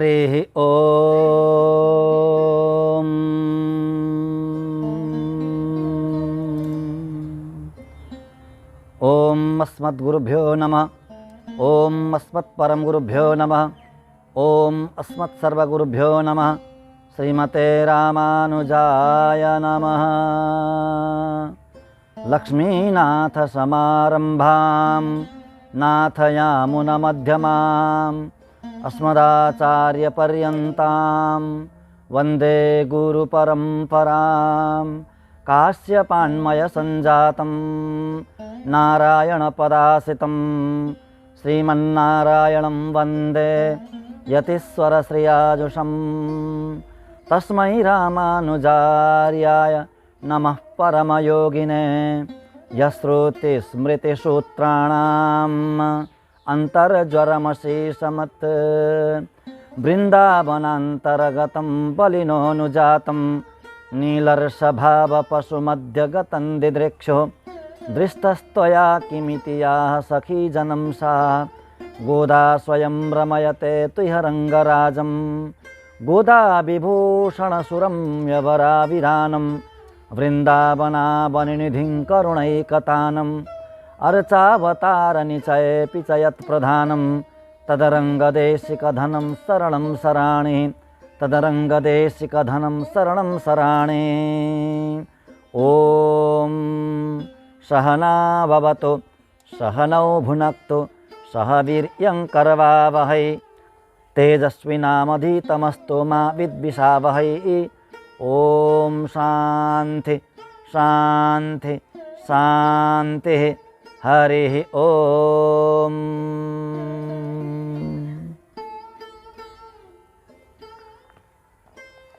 हरिः ओम। ओम अस्मद्गुरुभ्यो नमः। ओम अस्मत्परमगुरुभ्यो नमः। ओम अस्मत्सर्वगुरुभ्यो नमः। श्रीमते रामानुजाय नमः। लक्ष्मीनाथ समारंभां नाथयामुनमध्यमाम् अस्मदाचार्यपर्यन्तां वन्दे गुरुपरम्परां। काश्यपान्मयसञ्जातं नारायणपदाश्रितं श्रीमन्नारायणं वन्दे यतीश्वरश्रियाजुषं। तस्मै रामानुजार्याय नमः परमयोगिने यश्रुतिस्मृतिसूत्राणाम् अन्तर्ज्वरमशेषमत्। वृन्दावनान्तर्गतं बलिनोऽनुजातं नीलर्षभावपशुमध्यगतं दिदृक्षो दृष्टस्त्वया किमिति याः सखी जनं सा। गोदा स्वयं रमयते तुह्यरङ्गराजं गोदा विभूषणसुरं यवराविरानं वृन्दावनावनिनिधिं करुणैकतानम् अर्चावतारनिचयेऽपि च यत्प्रधानं तदरङ्गदेशिकधनं शरणं सराणि तदरङ्गदेशिकधनं शरणं सराणि। ॐ सहना भवतु सहनौ भुनक्तु सह वीर्यं करवावहै तेजस्विनामधीतमस्तु मा विद्विषावहै। ॐ शान्ति शान्ति शान्तिः। हरिः ओम।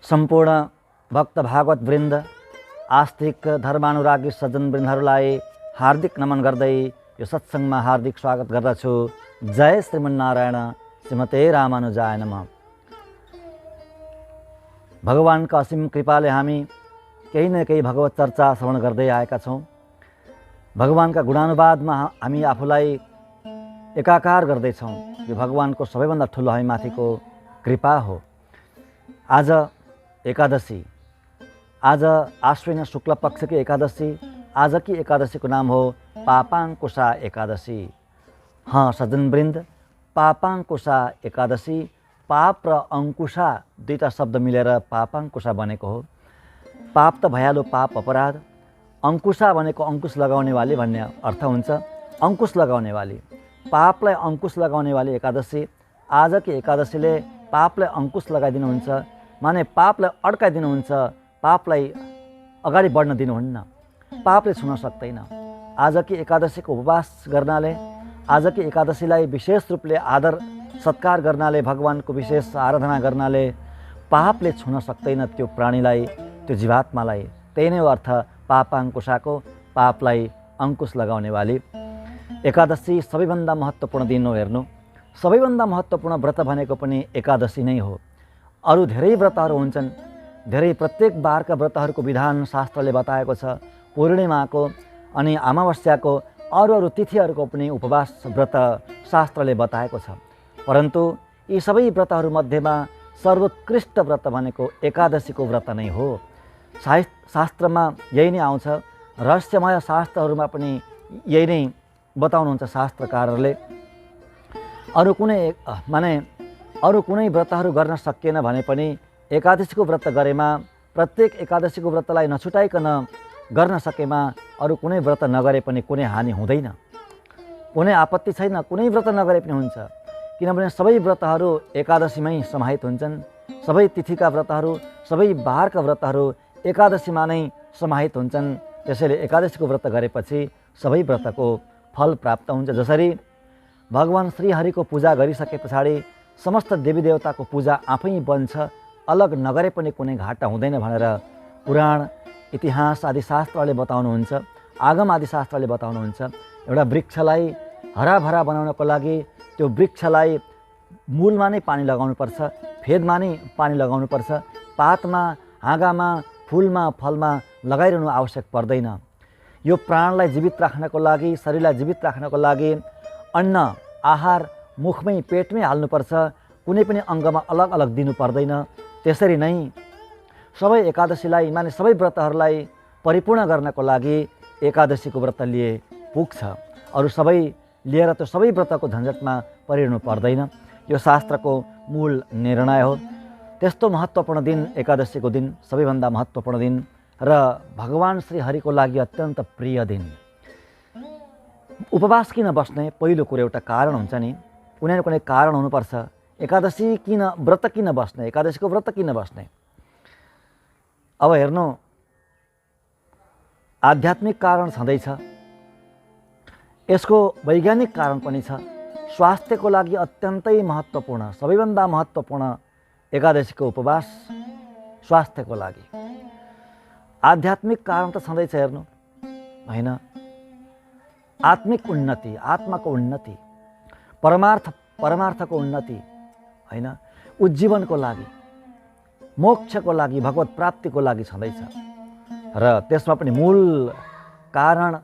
सम्पूर्ण भक्त भागवत वृन्द आस्तिक धर्मानुरागी सज्जन वृन्दहरूलाई हार्दिक नमन गर्दै यो सत्सङ्गमा हार्दिक स्वागत गर्दछु। जय श्रीमन्नारायण श्रीमते रामानुजाय नमः। भगवानको असीम कृपाले हामी केही न केही भगवत चर्चा श्रवण गर्दै आएका छौँ। भगवानका गुणानुवादमा हामी आफूलाई एकाकार गर्दैछौँ। यो भगवानको सबैभन्दा ठुलो हामीमाथिको कृपा हो। आज एकादशी, आज आश्विन शुक्ल पक्षकी एकादशी। आजकी एकादशीको नाम हो पापाङ्कुशा एकादशी। सज्जनवृन्द, पापाङ्कुशा एकादशी, पाप र अङ्कुशा दुईटा शब्द मिलेर पापाङ्कुशा बनेको हो। पाप त भयालु पाप अपराध, अङ्कुशा भनेको अङ्कुश लगाउने वाली भन्ने अर्थ हुन्छ। अङ्कुश लगाउने वाली, पापलाई अङ्कुश लगाउने वाली एकादशी। आजकी एकादशीले पापलाई अङ्कुश लगाइदिनुहुन्छ, माने पापलाई अड्काइदिनुहुन्छ, पापलाई अगाडि बढ्न दिनुहुन्न, पापले छुन सक्दैन। आजकी एकादशीको उपवास गर्नाले, आजकी एकादशीलाई विशेष रूपले आदर सत्कार गर्नाले, भगवानको विशेष आराधना गर्नाले पापले छुन सक्दैन त्यो प्राणीलाई, त्यो जीवात्मालाई। त्यही नै हो अर्थ पापाङ्कुशाको, पापलाई अङ्कुश लगाउने वाली एकादशी। सबैभन्दा महत्त्वपूर्ण दिन हो। हेर्नु, सबैभन्दा महत्त्वपूर्ण व्रत भनेको पनि एकादशी नै हो। अरू धेरै व्रतहरू हुन्छन्, धेरै प्रत्येक बारका व्रतहरूको विधान शास्त्रले बताएको छ। पूर्णिमाको अनि अमावस्याको अरू तिथिहरूको पनि उपवास व्रत शास्त्रले बताएको छ। परन्तु यी सबै व्रतहरूमध्येमा सर्वोत्कृष्ट व्रत भनेको एकादशीको व्रत नै हो। शास्त्रमा यही नै आउँछ, रहस्यमय शास्त्रहरूमा पनि यही नै बताउनुहुन्छ शास्त्रकारहरूले। अरू कुनै व्रतहरू गर्न सकिएन भने पनि एकादशीको व्रत गरेमा, प्रत्येक एकादशीको व्रतलाई नछुटाइकन गर्न सकेमा अरू कुनै व्रत नगरे पनि कुनै हानि हुँदैन, कुनै आपत्ति छैन। कुनै व्रत नगरे पनि हुन्छ, किनभने सबै व्रतहरू एकादशीमै समाहित हुन्छन्। सबै तिथिका व्रतहरू, सबै बारका व्रतहरू एकादशीमा नै समाहित हुन्छन्। त्यसैले एकादशीको व्रत गरेपछि सबै व्रतको फल प्राप्त हुन्छ। जसरी भगवान श्रीहरिको पूजा गरिसके पछाडि समस्त देवी देवताको पूजा आफै बन्छ, अलग नगरे पनि कुनै घाटा हुँदैन भनेर पुराण, इतिहास आदि शास्त्रले बताउनुहुन्छ, आगम आदि शास्त्रले बताउनुहुन्छ। एउटा वृक्षलाई हराभरा बनाउनको लागि त्यो वृक्षलाई मूलमा नै पानी लगाउनुपर्छ, फेदमा नै पानी लगाउनुपर्छ, पातमा, हाँगामा, फुलमा, फलमा लगाइरहनु आवश्यक पर्दैन। यो प्राणलाई जीवित राख्नको लागि, शरीरलाई जीवित राख्नको लागि अन्न आहार मुखमै पेटमै हाल्नुपर्छ। कुनै पनि अङ्गमा अलग अलग दिनु पर्दैन। त्यसरी नै सबै एकादशीलाई माने सबै व्रतहरूलाई परिपूर्ण गर्नको लागि एकादशीको व्रत लिए पुग्छ। अरू सबै लिएर त्यो सबै व्रतको झन्झटमा परिरहनु पर्दैन। यो शास्त्रको मूल निर्णय हो। त्यस्तो महत्त्वपूर्ण दिन एकादशीको दिन सबैभन्दा महत्त्वपूर्ण दिन र भगवान श्री हरिको लागि अत्यन्त प्रिय दिन। उपवास किन बस्ने पहिलो कुरो एउटा कारण हुन्छ नि, कुनै न कुनै कारण हुनुपर्छ। एकादशी किन व्रत किन बस्ने, एकादशीको व्रत किन बस्ने? अब हेर्नु, आध्यात्मिक कारण छँदैछ, यसको वैज्ञानिक कारण पनि छ। स्वास्थ्यको लागि अत्यन्तै महत्त्वपूर्ण, सबैभन्दा महत्त्वपूर्ण एकादशीको उपवास स्वास्थ्यको लागि। आध्यात्मिक कारण त छँदैछ हेर्नु, होइन? आत्मिक उन्नति, आत्माको उन्नति, परमार्थको उन्नति, होइन? उज्जीवनको लागि, मोक्षको लागि, भगवत प्राप्तिको लागि छँदैछ। र त्यसमा पनि मूल कारण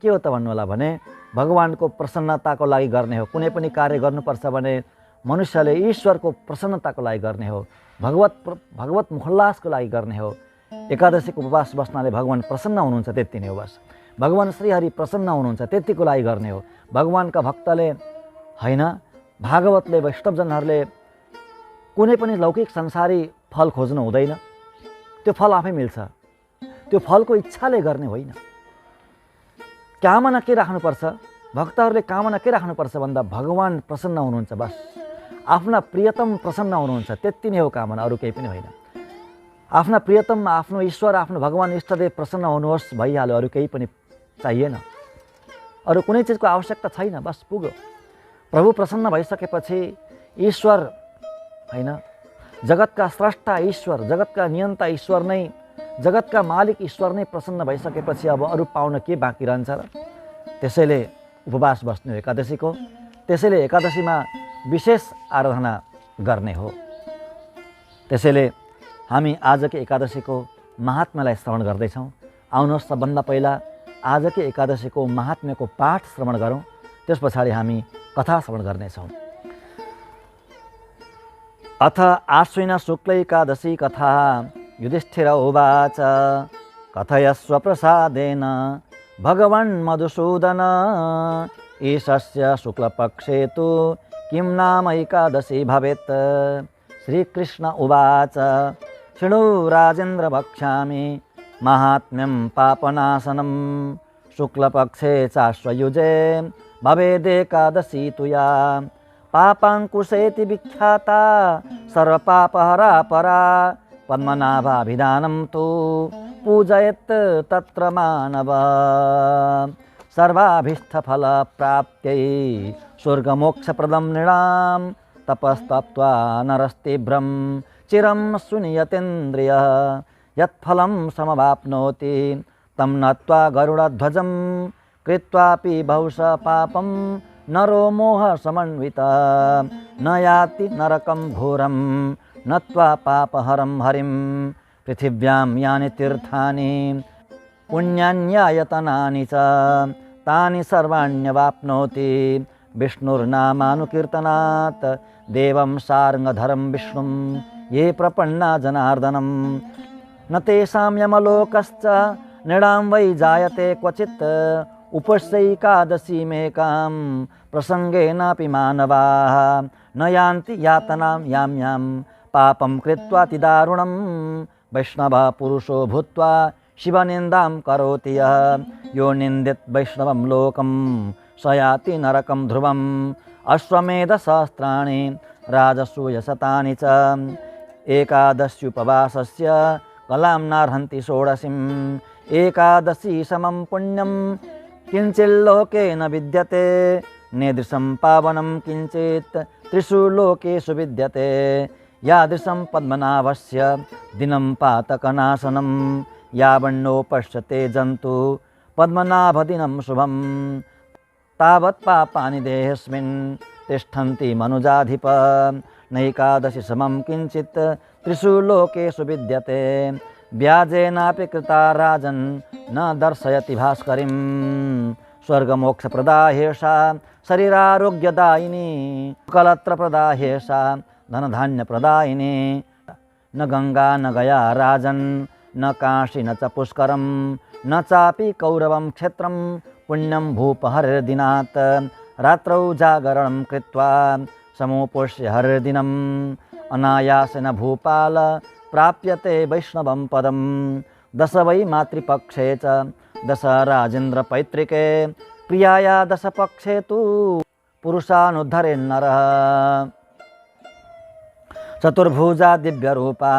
के हो त भन्नुहोला भने भगवानको प्रसन्नताको लागि गर्ने हो। कुनै पनि कार्य गर्नुपर्छ भने मनुष्यले ईश्वरको प्रसन्नताको लागि गर्ने हो, भगवत मुखल्लासको लागि गर्ने हो। एकादशीको उपवास बस्नाले भगवान प्रसन्न हुनुहुन्छ, त्यति नै हो बस। भगवान श्रीहरि प्रसन्न हुनुहुन्छ, त्यतिको लागि गर्ने हो। भगवानका भक्तले होइन, भागवतले, वैष्णवजनहरूले कुनै पनि लौकिक संसारी फल खोज्नु हुँदैन। त्यो फल आफै मिल्छ। त्यो फलको इच्छाले गर्ने होइन। कामना के राख्नुपर्छ? भक्तहरूले कामना के राख्नुपर्छ भन्दा भगवान प्रसन्न हुनुहुन्छ बस। आफ्ना प्रियतम प्रसन्न हुनुहुन्छ, त्यति नै हो कामना, अरू केही पनि होइन। आफ्ना प्रियतम, आफ्नो ईश्वर, आफ्नो भगवान इष्टदेव प्रसन्न हुनुहोस्, भइहाल्यो। अरू केही पनि चाहिएन, अरू कुनै चिजको आवश्यकता छैन, बस पुग्यो। प्रभु प्रसन्न भइसकेपछि ईश्वर, होइन, जगतका स्रष्टा ईश्वर, जगतका नियन्ता ईश्वर नै, जगतका मालिक ईश्वर नै प्रसन्न भइसकेपछि अब अरू पाउन के बाँकी रहन्छ र? त्यसैले उपवास बस्ने हो एकादशीको। त्यसैले एकादशीमा विशेष आराधना गर्ने हो। त्यसैले हामी आजकै एकादशीको महात्म्यलाई श्रवण गर्दैछौँ। आउनुहोस्, सबभन्दा पहिला आजकै एकादशीको महात्म्यको पाठ श्रवण गरौँ, त्यस पछाडि हामी कथा श्रवण गर्नेछौँ। अथ आश्विन शुक्ल एकादशी कथा। युधिष्ठिर उवाच कथयस्व प्रसादेन भगवन् मधुसूदन ईशस्य शुक्लपक्षे तु किं नाम एकादशी भवेत्। श्रीकृष्ण उवाच शृणु राजेन्द्र वक्ष्यामि माहात्म्यं पापनाशनं शुक्लपक्षे चाश्वयुजे भवेदेकादशी तु या पापाङ्कुशेति विख्याता सर्वपापहरा परा पद्मनाभाभिधानं तु पूजयेत् तत्र मानव सर्वाभीष्टफलप्राप्त्यै स्वर्गमोक्षप्रदं नृणां तपस्तप्त्वा नरस्तीव्रं चिरं सुनियतेन्द्रियः यत्फलं समवाप्नोति तं नत्वा गरुडध्वजं कृत्वापि बहुश पापं नरो मोहसमन्वितः न याति नरकं घोरं नत्वा पापहरं हरिं पृथिव्यां यानि तीर्थानि पुण्यान्यायतनानि च तानि सर्वाण्यवाप्नोति विष्णुर्नामानुकीर्तनात् देवं सार्ङ्गधरं विष्णुं ये प्रपन्ना जनार्दनं न तेषां यमलोकश्च नृणां वै जायते क्वचित् उपस्यैकादशीमेकां प्रसङ्गेनापि मानवाः न यान्ति यातनां यां यां पापं कृत्वातिदारुणं वैष्णवः पुरुषो भूत्वा शिवनिन्दां करोति यः यो निन्दित वैष्णवं लोकं स याति नरकं ध्रुवम्। अश्वमेधसहस्राणि राजसूयशतानि च एकादश्युपवासस्य कलां नार्हन्ति षोडशीम्। एकादशी समं पुण्यं किञ्चिल्लोके न विद्यते नेदृशं पावनं किञ्चित् त्रिषु लोकेषु विद्यते यादृशं पद्मनाभस्य दिनं पातकनाशनं यावन्नो पश्यते जन्तु पद्मनाभदिनं शुभं तावत् पापानि देहेऽस्मिन् तिष्ठन्ति मनुजाधिप नैकादशि समं किञ्चित् त्रिषु लोकेषु विद्यते व्याजेनापि कृता राजन् न दर्शयति भास्करिं स्वर्गमोक्षप्रदा ह्येषा शरीरारोग्यदायिनी कलत्रप्रदा ह्येषा धनधान्यप्रदायिनी न गंगा न गया राजन् न काशी न च पुष्करं न चापि कौरवं क्षेत्रं पुण्यं भूपहरिर्दिनात् रात्रौ जागरणं कृत्वा समुपोष्य हरिर्दिनम् अनायासेन भूपाल प्राप्यते वैष्णवं पदं दश वै मातृपक्षे च दश राजेन्द्रपैतृके प्रियाया दशपक्षे तु पुरुषानुद्धरेन्नरः चतुर्भुजा दिव्यरूपा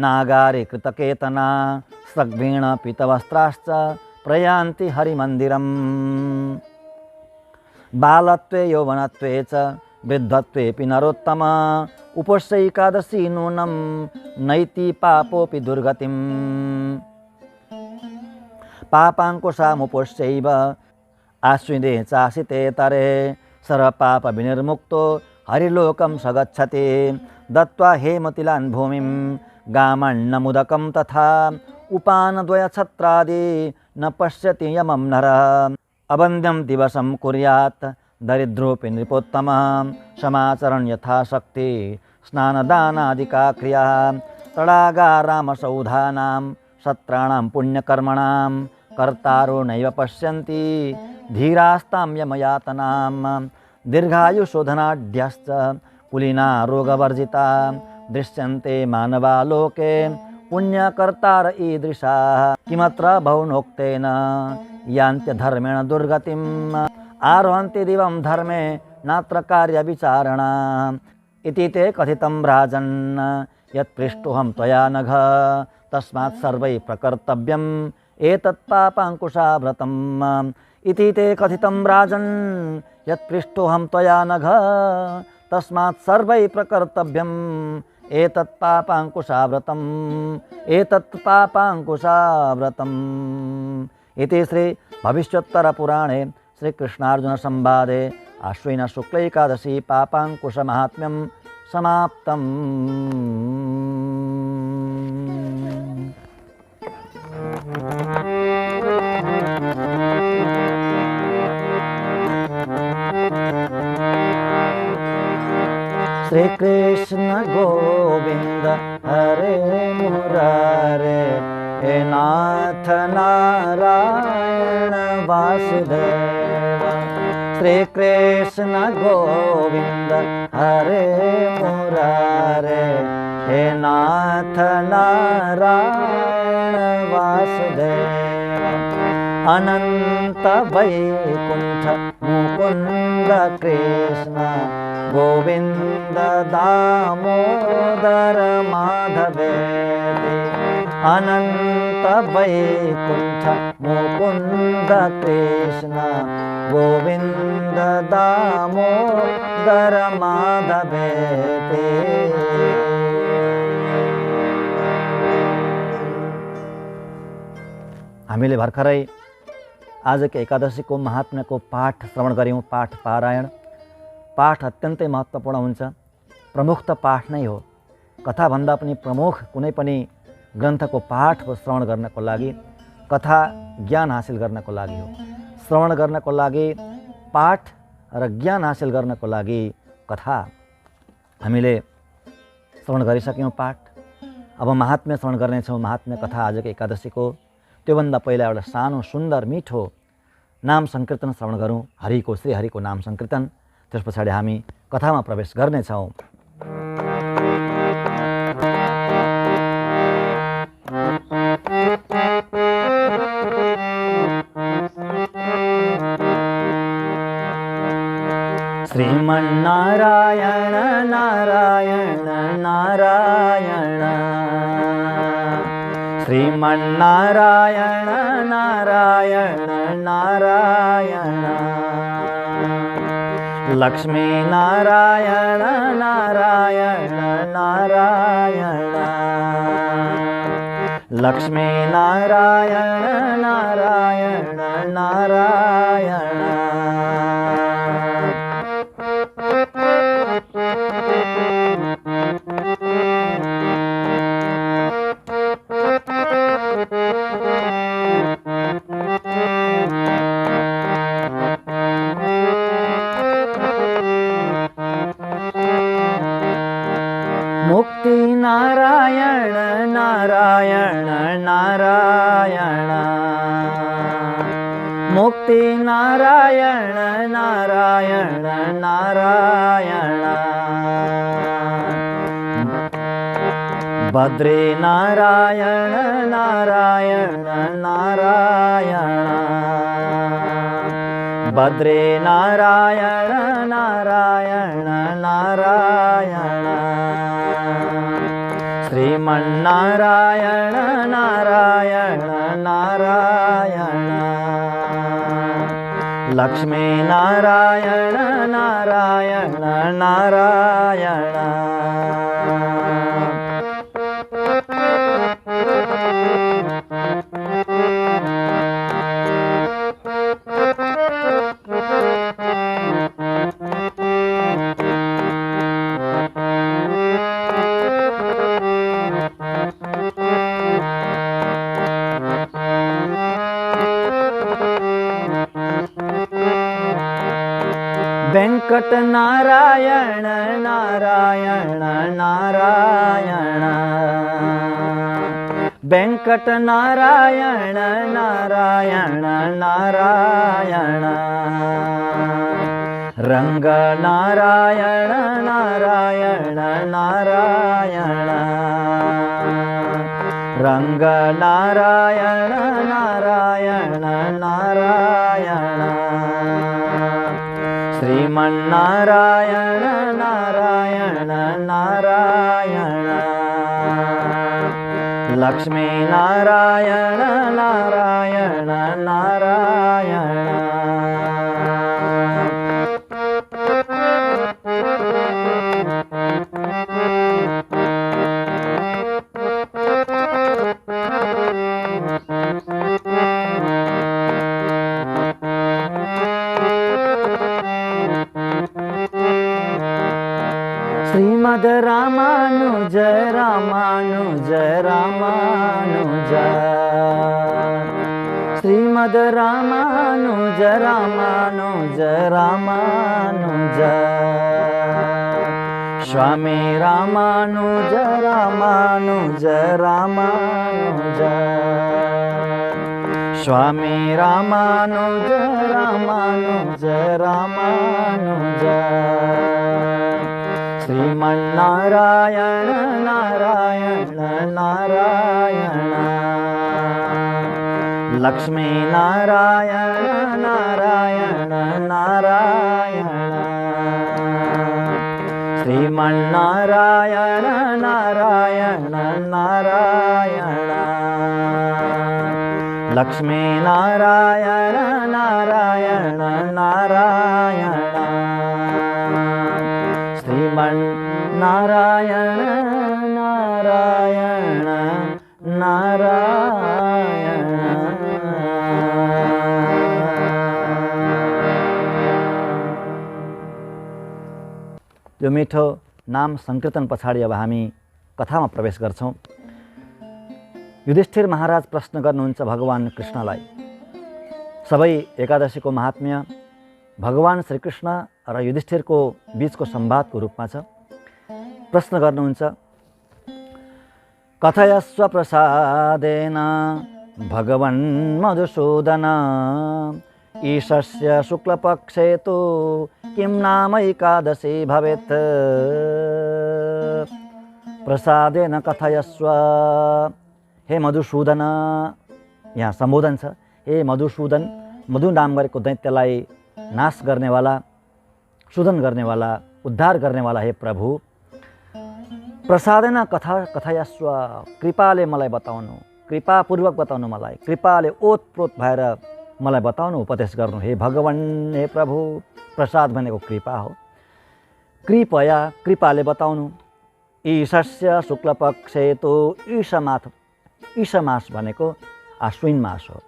नागारे कृतकेतना सग्वीण पीतवस्त्राश्च प्रयान्ति हरिमन्दिरम् बालत्वे यौवनत्वे च वृद्धत्वेऽपि नरोत्तम उपोष्यैकादशी नूनं नैति पापोऽपि दुर्गतिम् पापाङ्कुशामुपोष्यैव आश्विने चासिते तरे सर्वपापविनिर्मुक्तो हरिलोकं स गच्छति दत्त्वा हेमतिलान् भूमिं गामण्णमुदकं तथा उपानद्वयछत्रादि न पश्यति यमं नरः अवन्द्यं दिवसं कुर्यात् दरिद्रोऽपि नृपोत्तमः समाचरन् यथाशक्ति स्नानदानादिका क्रियाः तडागारामसौधानां सत्राणां पुण्यकर्मणां कर्तारो नैव पश्यन्ति धीरास्तां यमयातनां दीर्घायुशोधनाढ्यश्च कुलीना रोगवर्जिता दृश्यन्ते मानवालोके पुण्यकर्तार ईदृशाः किमत्र बहुनोक्तेन यान्त्यधर्मेण दुर्गतिम् आरोहन्ति दिवं धर्मे नात्र कार्यविचारणा इति ते कथितं राजन् यत्पृष्टोऽहं त्वया नघ तस्मात् सर्वैः प्रकर्तव्यम् एतत् पापाङ्कुशाव्रतम् इति ते कथितं राजन् यत्पृष्टोऽहं त्वया नघ तस्मात् सर्वैः प्रकर्तव्यम् एतत् पापाङ्कुशाव्रतम् एतत् पापाङ्कुशाव्रतम् इति श्री भविष्योत्तरपुराणे श्रीकृष्णार्जुन संवादे आश्विन शुक्ल एकादशी पापाङ्कुश महात्म्यं समाप्तम्। श्री कृष्ण गोविंद हरे मुरारे हे नाथ नारायण वासुदेव श्री कृष्ण गोविंद हरे मुरारे हे नाथ नारायण वासुदेव अनंत वैकुंठ मुकुंद कृष्ण गोविंद दामोदर माधवेति अनंत वैकुंठ मुकुंद कृष्ण गोविंद दामोदर माधवेति। हामीले भर्खरै आजको एकादशीको महात्म्यको पाठ श्रवण गऱ्यौँ। पाठ पारायण पाठ अत्यन्तै महत्त्वपूर्ण हुन्छ। प्रमुख त पाठ नै हो। कथाभन्दा पनि प्रमुख कुनै पनि ग्रन्थको पाठ हो श्रवण गर्नको लागि, कथा ज्ञान हासिल गर्नको लागि हो। श्रवण गर्नको लागि पाठ र ज्ञान हासिल गर्नको लागि कथा। हामीले श्रवण गरिसक्यौँ पाठ। अब महात्म्य श्रवण गर्नेछौँ। महात्म्य कथा आजको एकादशीको। त्योभन्दा पहिला एउटा सानो सुन्दर मिठो नाम संकीर्तन श्रवण गरौँ। हरिको श्री हरिको नाम संकीर्तन। त्यस पछाडि हामी कथामा प्रवेश गर्नेछौँ। श्रीमन्नारायण नारायण नारायण श्रीमन्नारायण नारायण नारायण लक्ष्मी नारायण नारायण नारायण लक्ष्मी नारायण नारायण नारायण नारायण नारायण नारायण मुक्ति नारायण नारायण नारायण बद्री नारायण नारायण नारायण बद्री नारायण नारायण नारायण श्रीमन्नारायण नारायण नारायण लक्ष्मी नारायण नारायण नारायण वेंकट नारायण नारायण नारायण वेंकट नारायण नारायण नारायण रंग नारायण नारायण नारायण रंग नारायण नारायण नारायण श्रीमन्नारायण नारायण नारायण लक्ष्मी नारायण नारायण नारायण श्रीमद् रामानुज रामानुज रामानुज श्रीमद् रामानुज रामानुज रामानुज स्वामी रामानुज रामानुज रामानुज स्वामी रामानुज रामानुज रामानुज श्रीमन्नारायण नारायण नारायण लक्ष्मी नारायण नारायण नारायण श्रीमन्नारायण नारायण नारायण लक्ष्मी नारायण नारायण नारायण श्रीमन्नारायण नारायण नारायण यो मिठो नाम संकीर्तन पछाडि अब हामी कथामा प्रवेश गर्छौं। युधिष्ठिर महाराज प्रश्न गर्नुहुन्छ भगवान कृष्णलाई। सबै एकादशीको महात्म्य भगवान श्रीकृष्ण र युधिष्ठिरको बीचको संवादको रूपमा छ। प्रश्न गर्नुहुन्छ, कथयस्व प्रसादेन भगवन् मधुसूदन ईशस्य शुक्लपक्षे तु किं नाम एकादशी भवेत्। प्रसादेन कथयस्व, हे मधुसूदन, यहाँ सम्बोधन छ। हे मधुसूदन, मधु नाम गरेको दैत्यलाई नाश गर्नेवाला, शोधन गर्नेवाला, उद्धार गर्नेवाला हे प्रभु, प्रसादेन कथयस्व, कृपाले मलाई बताउनु, कृपापूर्वक बताउनु, मलाई कृपाले ओतप्रोत भएर मलाई बताउनु, उपदेश गर्नु हे भगवान, हे प्रभु। प्रसाद भनेको कृपा हो। कृपया, कृपाले बताउनु। ईशस्य शुक्लपक्षे तु ईश मास भनेको आश्विन मास हो।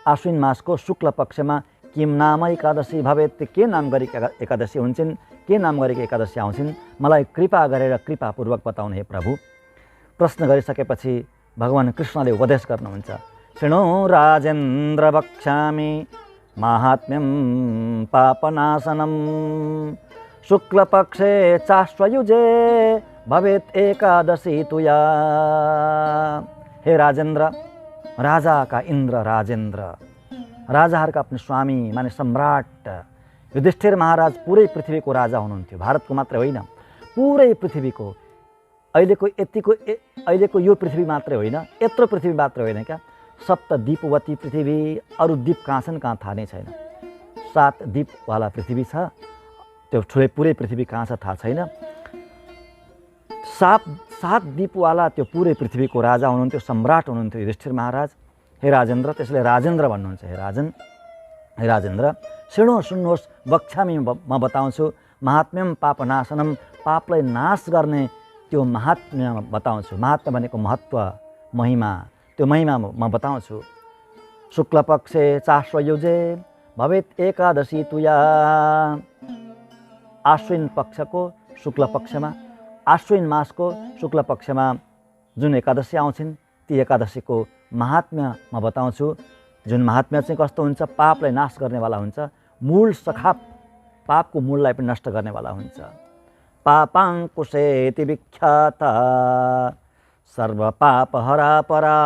आश्विन मासको शुक्ल पक्षमा किम नाम एकादशी भवेत्, के नाम गरी एकादशी हुन्छन्, के नाम गरेको एकादशी आउँछन्, मलाई कृपा गरेर कृपापूर्वक बताउनु हे प्रभु। प्रश्न गरिसकेपछि भगवान कृष्णले उपदेश गर्नुहुन्छ। शृणु राजेन्द्र वक्ष्यामि माहात्म्यं पापनाशनम् शुक्लपक्षे चाश्वयुजे भवेत् एकादशी तुया। हे राजेन्द्र, राजाका इन्द्र राजेन्द्र, राजाहरूका आफ्नो स्वामी माने सम्राट युधिष्ठिर महाराज पुरै पृथ्वीको राजा हुनुहुन्थ्यो। भारतको मात्रै होइन, पुरै पृथ्वीको। अहिलेको यो पृथ्वी मात्रै होइन, यत्रो पृथ्वी मात्रै होइन क्या, सप्तद्वीपवती पृथ्वी। अरू द्वीप कहाँ छन् कहाँ थाहा नै छैन। 7 द्वीपवाला पृथ्वी छ, त्यो ठुलै पुरै पृथ्वी कहाँ छ थाहा छैन। 7 द्वीपवाला त्यो पुरै पृथ्वीको राजा हुनुहुन्थ्यो, सम्राट हुनुहुन्थ्यो युधिष्ठिर महाराज। हे राजेन्द्र, त्यसले राजेन्द्र भन्नुहुन्छ। हे राजेन्द्र, सुन्नुहोस्, वक्ष्यामि, म बताउँछु। महात्म्यम पापनाशनम, पापलाई नाश गर्ने त्यो महात्म्य बताउँछु। महात्म्य भनेको महत्त्व, महिमा, त्यो महिमा म बताउँछु। शुक्लपक्षे चाश्वयुजे भवेत् एकादशी तुया। आश्विन पक्षको शुक्ल पक्षमा, आश्विन मासको शुक्ल पक्षमा जुन एकादशी आउँछिन् ती एकादशीको महात्म्य म बताउँछु। जुन महात्म्य चाहिँ कस्तो हुन्छ, पापलाई नाश गर्नेवाला हुन्छ। मूल सखाप, पापको मूललाई पनि नष्ट गर्नेवाला हुन्छ। पापाङ्कुशेति विख्याता सर्वपापहरा परा।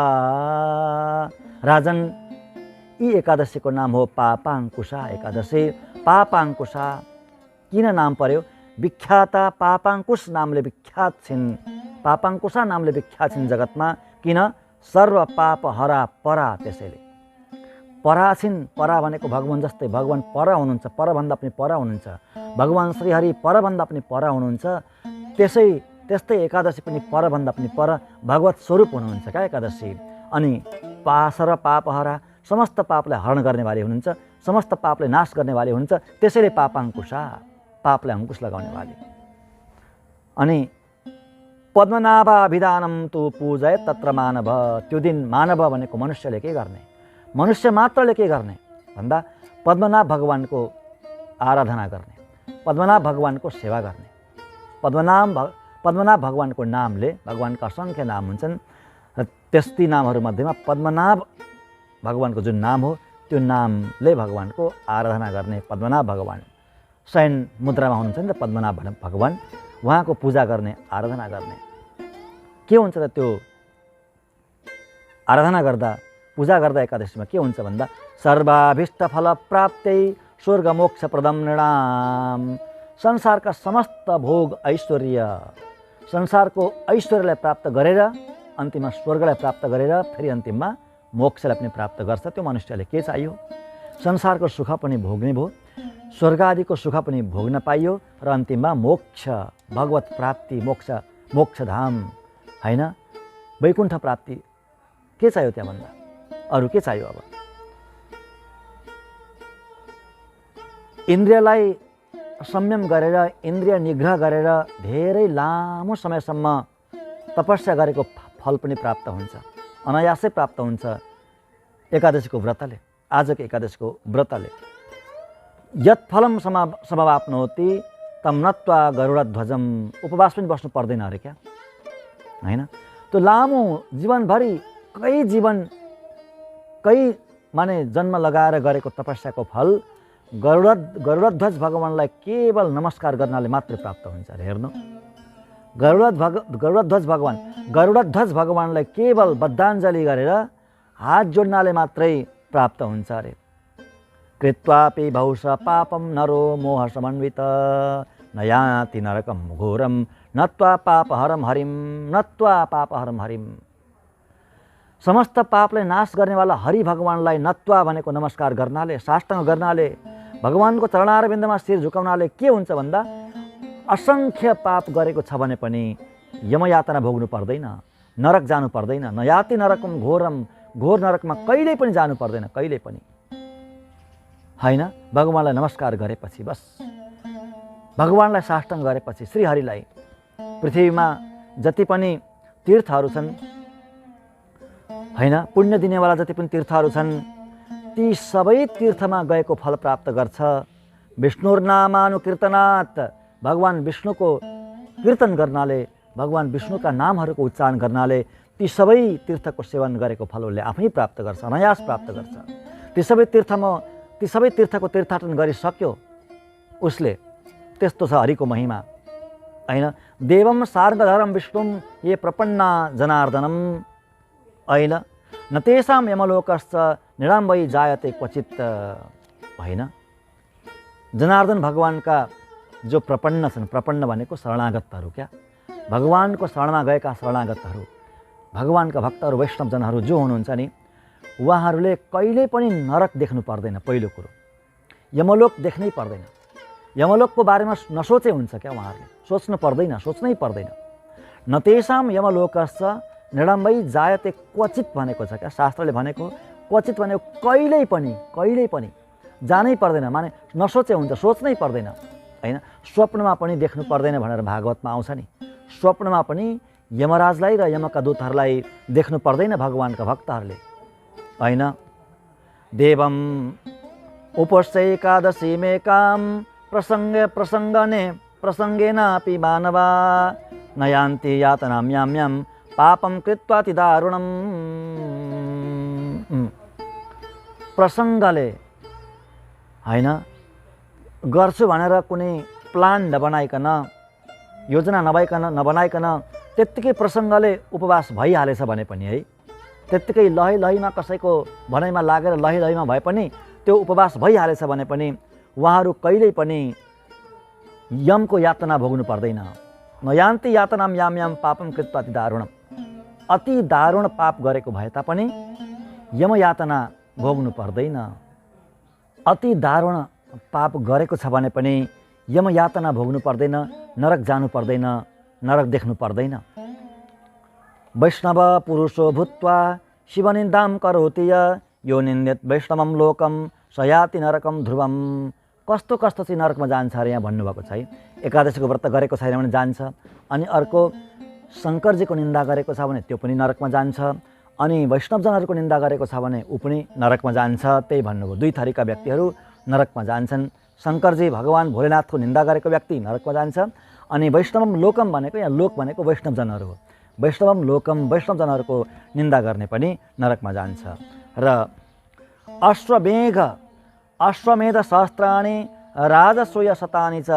राजन, यी एकादशीको नाम हो पापाङ्कुशा एकादशी। पापाङ्कुशा किन नाम पर्यो? विख्याता, पापाङ्कुश नामले विख्यात छिन्, पापाङ्कुशा नामले विख्यात छिन् जगतमा। किन? सर्व पाप हरा परा। त्यसैले परा छिन्। परा भनेको भगवान जस्तै, भगवान पर हुनुहुन्छ, परभन्दा पनि पर हुनुहुन्छ। भगवान श्रीहरि परभन्दा पनि पर हुनुहुन्छ। त्यस्तै एकादशी पनि परभन्दा पनि पर भगवत स्वरूप हुनुहुन्छ क्या एकादशी। अनि सर्व पापहरा, समस्त पापलाई हरण गर्नेवाले हुनुहुन्छ, समस्त पापलाई नाश गर्नेवाले हुनुहुन्छ। त्यसैले पापाङ्कुशा, पापलाई अङ्कुश लगाउनेवाले। अनि पद्मनाभाभिधानम तु पूजय तत्र मानव। त्यो दिन मानव भनेको मनुष्यले के गर्ने, मनुष्य मात्रले के गर्ने भन्दा पद्मनाभ भगवानको आराधना गर्ने, पद्मनाभ भगवानको सेवा गर्ने। पद्मनाभ भगवानको नामले, भगवानका असङ्ख्य नाम हुन्छन् र त्यस्ती नामहरूमध्येमा पद्मनाभ भगवानको जुन नाम हो त्यो नामले भगवानको आराधना गर्ने। पद्मनाभ भगवान शयन मुद्रामा हुनुहुन्छ नि त पद्मनाभ भगवान, उहाँको पूजा गर्ने, आराधना गर्ने। के हुन्छ त त्यो आराधना गर्दा, पूजा गर्दा एकादशीमा के हुन्छ भन्दा सर्वाभीष्ट फल प्राप्तै स्वर्ग मोक्ष प्रदम नृणाम। संसारका समस्त भोग ऐश्वर्य, संसारको ऐश्वर्यलाई प्राप्त गरेर अन्तिममा स्वर्गलाई प्राप्त गरेर फेरि अन्तिममा मोक्षलाई पनि प्राप्त गर्छ। त्यो मनुष्यले के चाहियो? संसारको सुख पनि भोग्ने भयो, स्वर्ग आदिको सुख पनि भोग्न पाइयो र अन्तिममा मोक्ष, भगवत प्राप्ति, मोक्षधाम होइन, वैकुण्ठ प्राप्ति। के चाहियो त्यहाँभन्दा? अरू के चाहियो? अब इन्द्रियलाई संयम गरेर, इन्द्रिय निग्रह गरेर धेरै लामो समयसम्म तपस्या गरेको फल पनि प्राप्त हुन्छ, अनायासै प्राप्त हुन्छ एकादशीको व्रतले, आजको एकादशीको व्रतले। यत् फलम समवाप्नोति तम नत्वा गरुडध्वजम। उपवास पनि बस्नु पर्दैन अरे क्या, होइन? त्यो लामो जीवनभरि कई माने जन्म लगाएर गरेको तपस्याको फल गरुडध्वज भगवानलाई केवल नमस्कार गर्नाले मात्रै प्राप्त हुन्छ अरे। हेर्नु, गरुडध्वज भगवानलाई केवल बद्धाञ्जली गरेर हात जोड्नाले मात्रै प्राप्त हुन्छ अरे। कृत्वापि भौष पापम नरो मोह समन्वित नयाति नरकम घोरम नत्वा पापहरम हरिम, नत्वा पापहरम हरिम। समस्त पापलाई नाश गर्नेवाला हरि भगवानलाई नत्वा भनेको नमस्कार गर्नाले, साष्टाङ्ग गर्नाले, भगवानको चरणारविन्दमा शिर झुकाउनाले के हुन्छ भन्दा असङ्ख्य पाप गरेको छ भने पनि यमयातना भोग्नु पर्दैन, नरक जानु पर्दैन। नयाति नरकम घोरम, घोर नरकमा कहिल्यै पनि जानु पर्दैन, कहिल्यै पनि होइन। भगवानलाई नमस्कार गरेपछि बस, भगवानलाई साष्टाङ्ग गरेपछि, श्रीहरिलाई, पृथ्वीमा जति पनि तीर्थहरू छन् होइन, पुण्य दिनेवाला जति पनि तीर्थहरू छन्, ती सबै तीर्थमा गएको फल प्राप्त गर्छ। विष्णुर्नामानुकीर्तनात्, भगवान विष्णुको कीर्तन गर्नाले, भगवान विष्णुका नामहरूको उच्चारण गर्नाले ती सबै तीर्थको सेवन गरेको फल उसले आफै प्राप्त गर्छ, अनायास प्राप्त गर्छ। ती सबै तीर्थको तीर्थाटन गरिसक्यो उसले। त्यस्तो छ हरिको महिमा। होइन। देवम सार्गधरम विष्णुम ये प्रपन्ना जनार्दनम होइन। न तेषां यमलोकश्च निराम्बई जायते क्वचित होइन। जनार्दन भगवानका जो प्रपन्न छन्, प्रपन्न भनेको शरणागतहरू क्या, भगवानको शरणमा गएका शरणागतहरू, भगवानका भक्तहरू, वैष्णवजनहरू जो हुनुहुन्छ नि, उहाँहरूले कहिल्यै पनि नरक देख्नु पर्दैन। पहिलो कुरो यमलोक देख्नै पर्दैन, यमलोकको बारेमा नसोचे हुन्छ क्या, उहाँहरूले सोच्नु पर्दैन, सोच्नै पर्दैन। न तेषां यमलोकश्च निराम्बै जायते क्वचित भनेको छ क्या, शास्त्रले भनेको क्वचित भनेको कहिल्यै पनि जानै पर्दैन, माने नसोचे हुन्छ, सोच्नै पर्दैन होइन। स्वप्नमा पनि देख्नु पर्दैन भनेर भागवतमा आउँछ नि, स्वप्नमा पनि यमराजलाई र यमका दूतहरूलाई देख्नु पर्दैन भगवानका भक्तहरूले होइन। देवम उपस्यैकादशीमेकां प्रसङ्गेनापि मानवा न यान्ति यातनां याम्यं पापं कृत्वाति दारुणम्। प्रसङ्गले होइन गर्छु भनेर कुनै प्लान नबनाइकन, योजना नबनाइकन त्यत्तिकै प्रसङ्गले उपवास भइहालेछ भने पनि है, त्यत्तिकै लहीमा कसैको भनाइमा लागेर लहीमा भए पनि त्यो उपवास भइहालेछ भने पनि उहाँहरू कहिल्यै पनि यमको यातना भोग्नु पर्दैन। न यान्ति यातनां याम्यं पापं कृत्वा अति दारुणम्। अति दारुण पाप गरेको भए तापनि यम यातना भोग्नु पर्दैन। अति दारुण पाप गरेको छ भने पनि यम यातना भोग्नु पर्दैन, नरक जानु पर्दैन, नरक देख्नु पर्दैन। वैष्णव पुरुषो भूत्वा शिवनिन्दां करोति यो निन्दित वैष्णवं लोकं सयाति नरकं ध्रुवम। कस्तो कस्तो चाहिँ नरकमा जान्छ अरे यहाँ भन्नुभएको छ है। एकादशीको व्रत गरेको छैन भने जान्छ, अनि अर्को शङ्करजीको निन्दा गरेको छ भने त्यो पनि नरकमा जान्छ, अनि वैष्णवजनहरूको निन्दा गरेको छ भने ऊ पनि नरकमा जान्छ। त्यही भन्नुभयो, दुई थरीका व्यक्तिहरू नरकमा जान्छन्। शङ्करजी भगवान भोलेनाथको निन्दा गरेको व्यक्ति नरकमा जान्छ, अनि वैष्णवम लोकम भनेको यहाँ लोक भनेको वैष्णवजनहरू हो, वैष्णवम लोकम वैष्णवजनहरूको निन्दा गर्ने पनि नरकमा जान्छ। र अश्वमेध सहस्राणि राजसूय शतानि च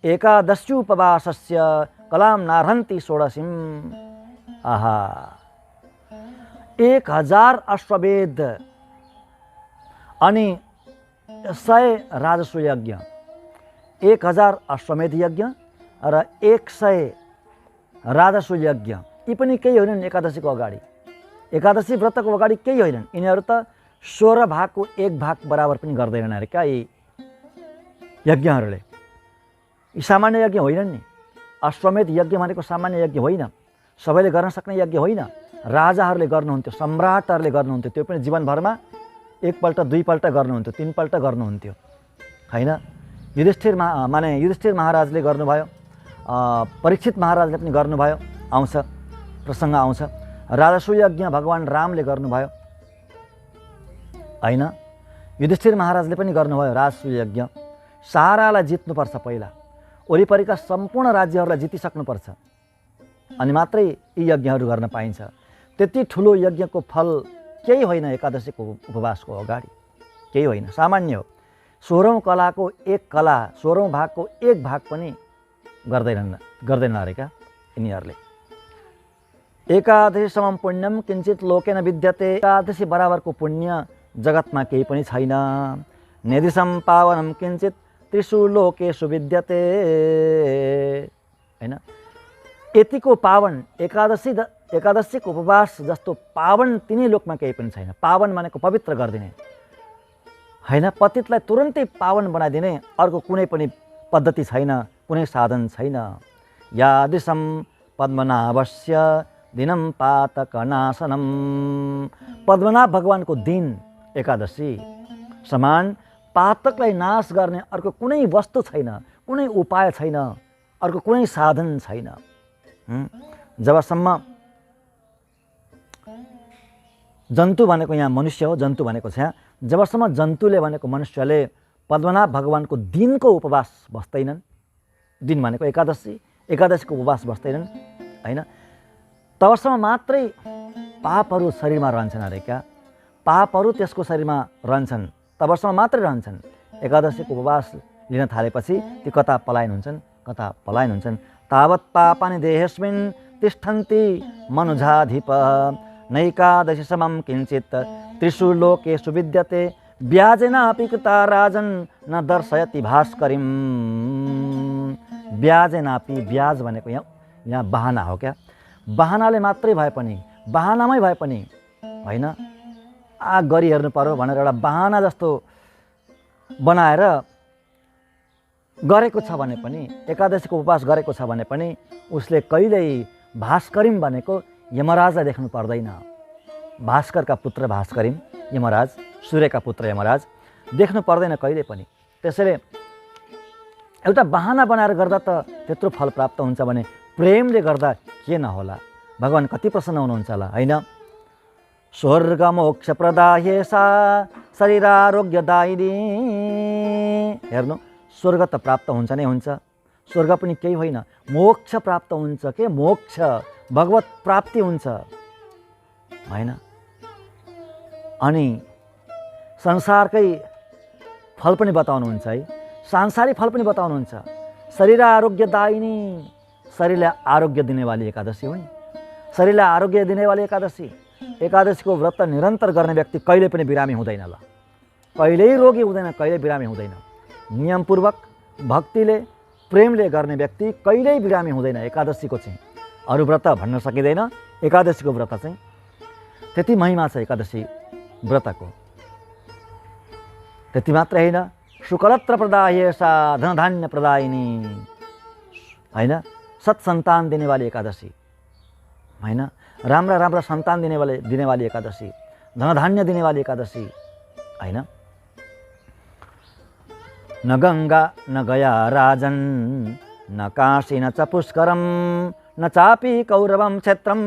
एकादश्युपवासस्य कलां नार्हन्ति षोडशीम्। आहा, 1000 अश्वमेध अनि 100 राजसूय यज्ञ, 1000 अश्वमेध यज्ञ र 100 राजसूय यज्ञ, यी पनि केही होइनन् एकादशीको अगाडि, एकादशी व्रतको अगाडि केही होइनन्। यिनीहरू त 16 भागको 1 भाग बराबर पनि गर्दैनन् अरे क्या यी यज्ञहरूले। यी सामान्य यज्ञ होइनन् नि। अश्वमेध यज्ञ भनेको सामान्य यज्ञ होइन, सबैले गर्न सक्ने यज्ञ होइन। राजाहरूले गर्नुहुन्थ्यो, सम्राटहरूले गर्नुहुन्थ्यो, त्यो पनि जीवनभरमा एकपल्ट, दुईपल्ट गर्नुहुन्थ्यो, 3 पल्ट गर्नुहुन्थ्यो होइन। युधिष्ठिर महाराजले गर्नुभयो, परीक्षित महाराजले पनि गर्नुभयो, आउँछ प्रसङ्ग आउँछ। राजसूय यज्ञ भगवान रामले गर्नुभयो होइन, युधिष्ठिर महाराजले पनि गर्नुभयो राजसूय यज्ञ। सारालाई जित्नुपर्छ, पहिला वरिपरिका सम्पूर्ण राज्यहरूलाई जितिसक्नुपर्छ, अनि मात्रै यी यज्ञहरू गर्न पाइन्छ। त्यति ठुलो यज्ञको फल केही होइन एकादशीको उपवासको अगाडि, केही होइन, सामान्य हो। 16औं कलाको 1 कला, 16औं भागको 1 भाग पनि गर्दैन अरे क्या यिनीहरूले। एकादशी समम पुण्यम किञ्चित लोकेन विद्यते। एकादशी बराबरको पुण्य जगतमा केही पनि छैन। निदिशम पावनम किञ्चित त्रिषु लोकेषु विद्यते होइन। यतिको पावन एकादशीको उपवास जस्तो पावन तिनै लोकमा केही पनि छैन। पावन भनेको पवित्र गरिदिने होइन, पतितलाई तुरन्तै पावन बनाइदिने अर्को कुनै पनि पद्धति छैन, कुनै साधन छैन। यादृशं पद्मनाभस्य दिनं पातकनाशनम। पद्मनाभ भगवानको दिन एकादशी समान पातकलाई नाश गर्ने अर्को कुनै वस्तु छैन, कुनै उपाय छैन, अर्को कुनै साधन छैन। जबसम्म जन्तु भनेको यहाँ मनुष्य हो, जन्तु भनेको छ यहाँ, जबसम्म जन्तुले भनेको मनुष्यले पद्मनाभ भगवानको दिनको उपवास बस्दैनन्, दिन भनेको एकादशीको उपवास बस्दैनन् होइन, तबसम्म मात्रै पापहरू शरीरमा रहन्छन् अरे क्या। पापहरू त्यसको शरीरमा रहन्छन्, तबसम्म मात्रै रहन्छन्। एकादशीको उपवास लिन थालेपछि ती कता पलायन हुन्छन्, तावत् पापानि देहेस्मिन् तिष्ठन्ति मनुजाधिप नैकादशि समं किञ्चित् त्रिषु लोकेषु विद्यते ब्याजेनापि कृता राजन् न दर्शयति भास्करिम। ब्याजेनापि, ब्याज भनेको यहाँ बहाना हो क्या, बहानाले मात्रै भए पनि, बहानामै भए पनि होइन, गरी हेर्नु पर्यो भनेर एउटा बहाना जस्तो बनाएर गरेको छ भने पनि, एकादशीको उपवास गरेको छ भने पनि उसले कहिल्यै भास्करिम भनेको यमराजलाई देख्नु पर्दैन। भास्करका पुत्र भास्करिम, यमराज, सूर्यका पुत्र यमराज देख्नु पर्दैन कहिले पनि। त्यसैले एउटा बहाना बनाएर गर्दा त त्यत्रो फल प्राप्त हुन्छ भने प्रेमले गर्दा के नहोला। भगवान कति प्रसन्न हुनुहुन्छ होला होइन। स्वर्ग मोक्ष प्रदाये सा शरीरारोग्यदायिनी। हेर्नु, स्वर्ग त प्राप्त हुन्छ नै हुन्छ, स्वर्ग पनि केही होइन, मोक्ष प्राप्त हुन्छ के, मोक्ष भगवत प्राप्ति हुन्छ होइन। अनि संसारकै फल पनि बताउनुहुन्छ है, सांसारिक फल पनि बताउनुहुन्छ। शरीर आरोग्यदायिनी, शरीरलाई आरोग्य दिनेवाली एकादशी हुन्, शरीरलाई आरोग्य दिनेवाली एकादशी। एकादशीको व्रत निरन्तर गर्ने व्यक्ति कहिले पनि बिरामी हुँदैन ल, कहिल्यै रोगी हुँदैन, कहिल्यै बिरामी हुँदैन। नियमपूर्वक भक्तिले प्रेमले गर्ने व्यक्ति कहिल्यै बिरामी हुँदैन। एकादशीको चाहिँ अरू व्रत भन्न सकिँदैन, एकादशीको व्रत चाहिँ त्यति महिमा छ एकादशी व्रतको। त्यति मात्रै होइन, शुकलत्र प्रदाये सा धनधान्य प्रदायिनी होइन, सत्सन्तान दिनेवाली एकादशी होइन, राम्रा राम्रा सन्तान दिनेवाली एकादशी, धनधान्य दिनेवाली एकादशी होइन। न गङ्गा न गया राजन् न काशी न च पुष्करम न चापि कौरवं क्षेत्रम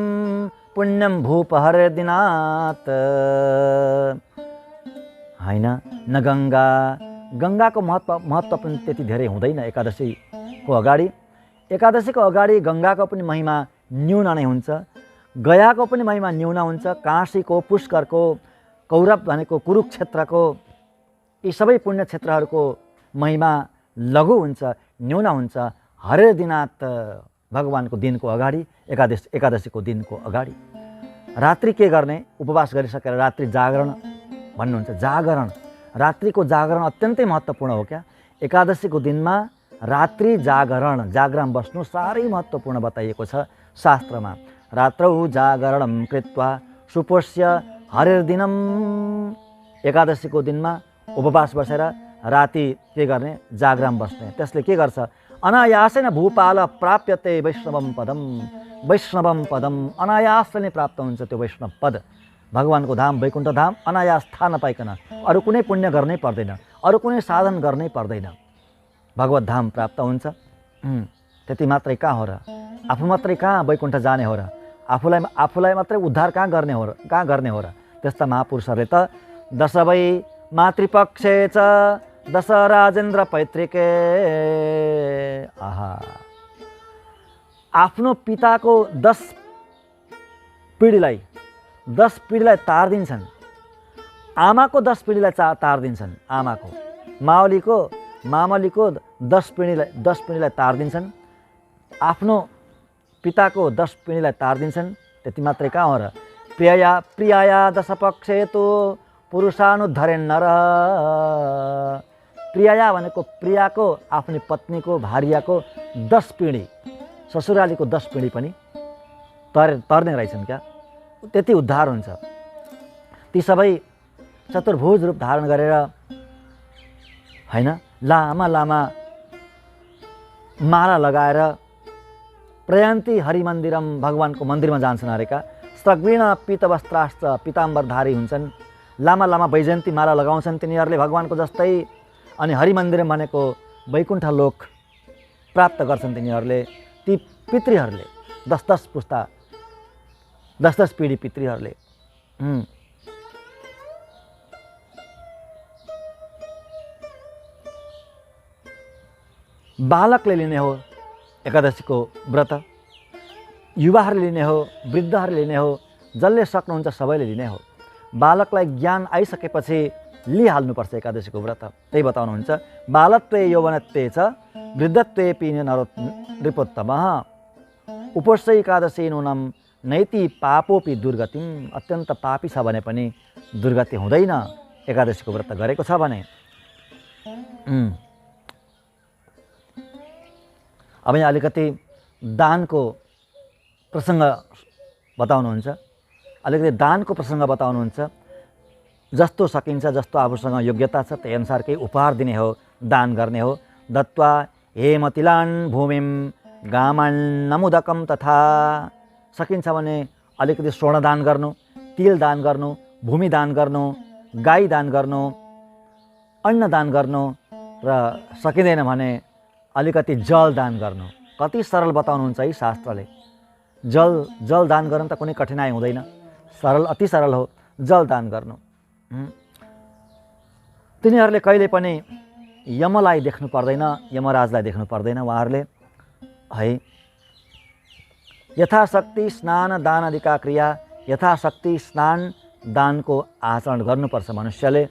पुण्यम भूपहर दिनात् होइन। न गङ्गा, गङ्गाको महत्त्व पनि त्यति धेरै हुँदैन एकादशीको अगाडि। एकादशीको अगाडि गङ्गाको पनि महिमा न्यून नै हुन्छ, गयाको पनि महिमा न्यून हुन्छ, काशीको, पुष्करको, कौरव भनेको कुरुक्षेत्रको, यी सबै पुण्य क्षेत्रहरूको महिमा लघु हुन्छ, न्यून हुन्छ। हरेक दिनात् भगवानको दिनको अगाडि, एकादशीको दिनको अगाडि रात्रि के गर्ने, उपवास गरिसकेर रात्रि जागरण भन्नुहुन्छ। जागरण, रात्रिको जागरण अत्यन्तै महत्त्वपूर्ण हो क्या। एकादशीको दिनमा रात्रि जागरण बस्नु साह्रै महत्त्वपूर्ण बताइएको छ शास्त्रमा। रात्रौ जागरणं कृत्वा सुपोष्य हरिर्दिनम्। एकादशीको दिनमा उपवास बसेर राति के गर्ने, जागरण बस्ने। त्यसले के गर्छ, अनायासेन भूपाल प्राप्यते वैष्णवं पदम। वैष्णवं पदम अनायासले नै प्राप्त हुन्छ त्यो वैष्णव पद। भगवानको धाम वैकुण्ठ धाम अनायास थाहा नपाइकन, अरू कुनै पुण्य गर्नै पर्दैन, अरू कुनै साधन गर्नै पर्दैन, भगवत धाम प्राप्त हुन्छ। त्यति मात्रै कहाँ हो र, आफू मात्रै कहाँ वैकुण्ठ जाने हो र, आफूलाई मात्रै उद्धार कहाँ गर्ने हो र। त्यस्ता महापुरुषहरूले त दश वै मातृपक्षे च दश राजेन्द्र पैतृके। आहा, आफ्नो पिताको 10 पिँढीलाई तार्दिन्छन्, आमाको 10 पिँढीलाई तार्दिन्छन्, आमाको मामलीको 10 पिँढीलाई तार्दिन्छन्, आफ्नो पिताको 10 पिँढीलाई तार्दिन्छन्। त्यति मात्रै कहाँ हो र। प्रियाया दशपक्षे तो पुरुषानुद्धरेण नर। प्रियाया भनेको प्रियाको, आफ्नो पत्नीको, भार्याको 10 पिँढी, ससुरालीको 10 पिँढी पनि तर्ने रहेछन् क्या। त्यति उद्धार हुन्छ। ती सबै चतुर्भुज रूप धारण गरेर होइन, लामा लामा माला लगाएर प्रयान्ति हरिमन्दिरम, भगवानको मन्दिरमा जान्छन् अरेका। स्त्रग्वीण पीतवस्त्राश्च पीताम्बरधारी हुन्छन्, लामा लामा वैजयन्ती माला लगाउँछन् तिनीहरूले भगवानको जस्तै। अनि हरिमन्दिर भनेको वैकुण्ठ लोक प्राप्त गर्छन् तिनीहरूले, ती पितृहरूले, 10-10 पुस्ता, 10-10 पिँढी पितृहरूले। बालकले लिने हो एकादशीको व्रत, युवाहरूले लिने हो, वृद्धहरूले लिने हो, जसले सक्नुहुन्छ सबैले लिने हो। बालकलाई ज्ञान आइसकेपछि लिइहाल्नुपर्छ एकादशीको व्रत। त्यही बताउनुहुन्छ, बालत्वे यौवनत्वे च वृद्धत्वेपि नृपोत्तमः उपोष्य एकादशी नूनम नैति पापोपि दुर्गतिम। अत्यन्त पापी छ भने पनि दुर्गति हुँदैन एकादशीको व्रत गरेको छ भने। अब यहाँ अलिकति दानको प्रसङ्ग बताउनुहुन्छ, अलिकति दानको प्रसङ्ग बताउनुहुन्छ। जस्तो सकिन्छ, जस्तो आफूसँग योग्यता छ त्यही अनुसार केही उपहार दिने हो, दान गर्ने हो। दत्वा हेमतिलान् भूमिम गामान्नमुदकम तथा, सकिन्छ भने अलिकति स्वर्ण दान गर्नु, तिल दान गर्नु, भूमि दान गर्नु, गाई दान गर्नु, अन्न दान गर्नु, र सकिँदैन भने अलिकति जल दान गर्नु। कति सरल बताउनुहुन्छ है शास्त्रले। जल दान गर्नु त कुनै कठिनाइ हुँदैन, सरल, अति सरल हो जल दान गर्नु। तिनीहरूले कहिले पनि यमलाई देख्नु पर्दैन, यमराजलाई देख्नु पर्दैन। उहाँहरूले है यथाशक्ति स्नान दान आदिका क्रिया, यथाशक्ति स्नान दानको आचरण गर्नुपर्छ मनुष्यले।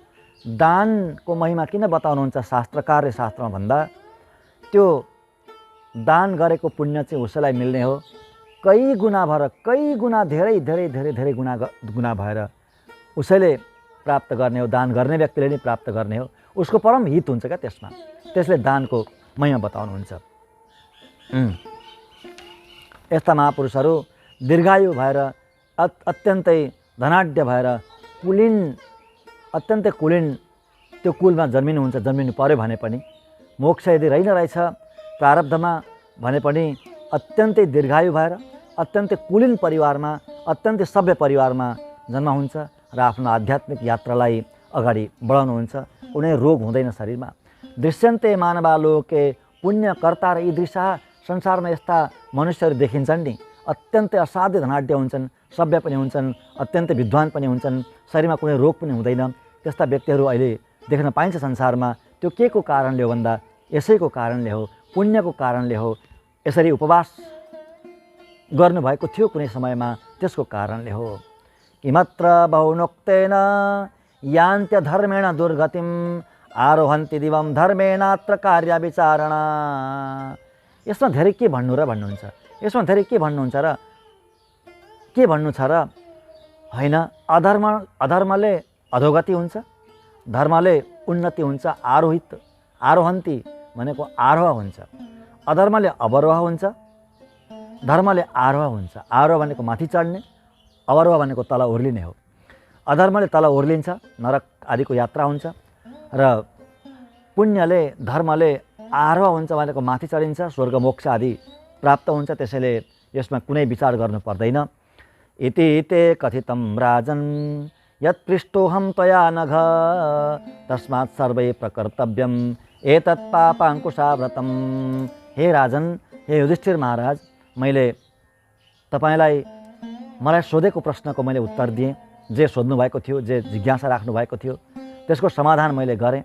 दानको महिमा किन बताउनुहुन्छ शास्त्रकारले शास्त्रमा भन्दा, त्यो दान गरेको पुण्य चाहिँ उसैलाई मिल्ने हो, कई गुणा भएर, कई गुणा, धेरै धेरै धेरै धेरै गुणा भएर उसैले प्राप्त गर्ने हो, दान गर्ने व्यक्तिले नै प्राप्त गर्ने हो, उसको परम हित हुन्छ क्या त्यसमा। त्यसले दानको महिमा बताउनुहुन्छ। यस्ता महापुरुषहरू दीर्घायु भएर, अत्यन्तै धनाढ्य भएर, अत्यन्तै कुलीन त्यो कुलमा जन्मिनु पर्यो भने पनि, मोक्ष यदि रहेछ प्रारब्धमा भने पनि अत्यन्तै दीर्घायु भएर, अत्यन्तै कुलीन परिवारमा, अत्यन्तै सभ्य परिवारमा जन्म हुन्छ र आफ्नो आध्यात्मिक यात्रालाई अगाडि बढाउनुहुन्छ। कुनै रोग हुँदैन शरीरमा। दृश्यन्ते मानवालोके पुण्यकर्ता र ईदृशा, संसारमा यस्ता मनुष्यहरू देखिन्छन् नि, अत्यन्तै असाध्य धनाढ्य हुन्छन्, सभ्य पनि हुन्छन्, अत्यन्तै विद्वान पनि हुन्छन्, शरीरमा कुनै रोग पनि हुँदैन। त्यस्ता व्यक्तिहरू अहिले देख्न पाइन्छ संसारमा। त्यो के को कारणले हो भन्दा यसैको कारणले हो, पुण्यको कारणले हो। यसरी उपवास गर्नुभएको थियो कुनै समयमा, त्यसको कारणले हो। किमत्र बहुनोक्तेन यान्त्य धर्मेण दुर्गतिम आरोहन्ति दिवम धर्मेणात्र कार्य विचारणा। यसमा धेरै के भन्नु र भन्नुहुन्छ, यसमा धेरै के भन्नुहुन्छ र के भन्नु छ र होइन। अधर्मले अधोगति हुन्छ, धर्मले उन्नति हुन्छ। आरोहन्ति भनेको आरोह हुन्छ, अधर्मले अवरोह हुन्छ, धर्मले आरोह हुन्छ। आरोह भनेको माथि चढ्ने, अवरोह भनेको तल ओर्लिने हो। अधर्मले तल ओर्लिन्छ, नरक आदिको यात्रा हुन्छ, र पुण्यले, धर्मले आरोह हुन्छ भनेको माथि चढिन्छ, स्वर्ग मोक्ष आदि प्राप्त हुन्छ। त्यसैले यसमा कुनै विचार गर्नु पर्दैन। इति ते कथितं राजन् यत् पृष्टोऽहं त्वया नघ तस्मात् सर्वै प्रकर्तव्यम् एतत् पापाङ्कुशाव्रतम्। हे राजन, हे युधिष्ठिर महाराज, मैले तपाईलाई मलाई सोधेको प्रश्नको मैले उत्तर दिएँ। जे सोध्नु भएको थियो, जे जिज्ञासा राख्नु भएको थियो, त्यसको समाधान मैले गरेँ।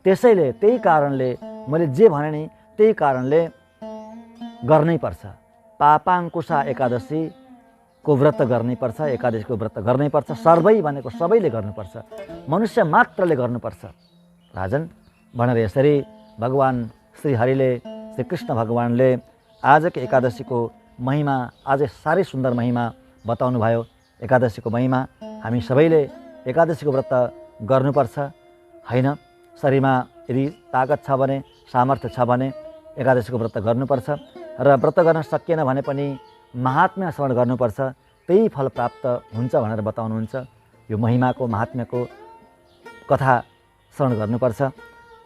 त्यसैले त्यही कारणले मैले जे भने नि त्यही कारणले गर्नै पर्छ। पापाङ्कुशा एकादशीको व्रत गर्नै पर्छ, एकादशीको व्रत गर्नै पर्छ। सर्वै भनेको सबैले गर्नुपर्छ, मनुष्य मात्रले गर्नुपर्छ राजन भनेर यसरी भगवान श्रीहरिले, श्री कृष्ण भगवानले आजको एकादशीको महिमा, आज साह्रै सुन्दर महिमा बताउनु भयो। एकादशीको महिमा हामी सबैले एकादशीको व्रत गर्नुपर्छ होइन। शरीरमा यदि ताकत छ भने, सामर्थ्य छ भने एकादशीको व्रत गर्नुपर्छ, र व्रत गर्न सकिएन भने पनि महात्म्य श्रवण गर्नुपर्छ, त्यही फल प्राप्त हुन्छ भनेर बताउनुहुन्छ। यो महिमाको, महात्म्यको कथा श्रवण गर्नुपर्छ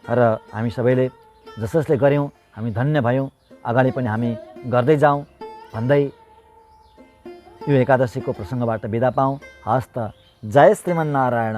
र हामी सबैले जसले गऱ्यौँ हामी धन्य भयौँ, अगाडि पनि हामी गर्दै जाउँ भन्दै यो एकादशीको प्रसङ्गबाट बिदा पाऊँ। हस्त। जय श्रीमन्नारायण।